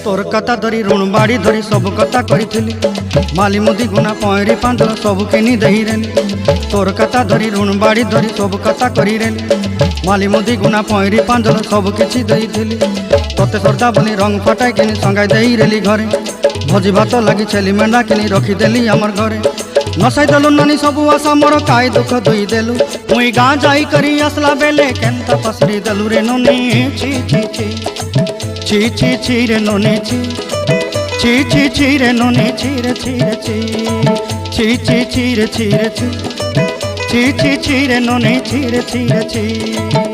तोर कथा धरी ऋण बाड़ी धरी सब कथा करी माली मुदी गुना पहरी पांदल सब किनी दही रेली तोर कथा धरी ऋण बाड़ी धरी सब कथा करी रेली माली मुदी गुना पहरी पांदल सब किछि देइथिली तोते सरदा बनी रंग फटाई किनी संगाई देई रेली घरे भोजी भात लगी छेली मेंढा किनी रखीदेली आमर घरे नसाई देलु नानी सबू आशा मोर काय दुख दुई देलु मुई गाँ जाई करी आसला बेले केंता पसरी देलु रे नोनी छी छी छी छी छी छी रे नोनी छी छी छी छी रे नोनी छी रे छी रे छी छी छी छी रे छी रे छी छी छी छी रे नोनी छी रे छी रे छी।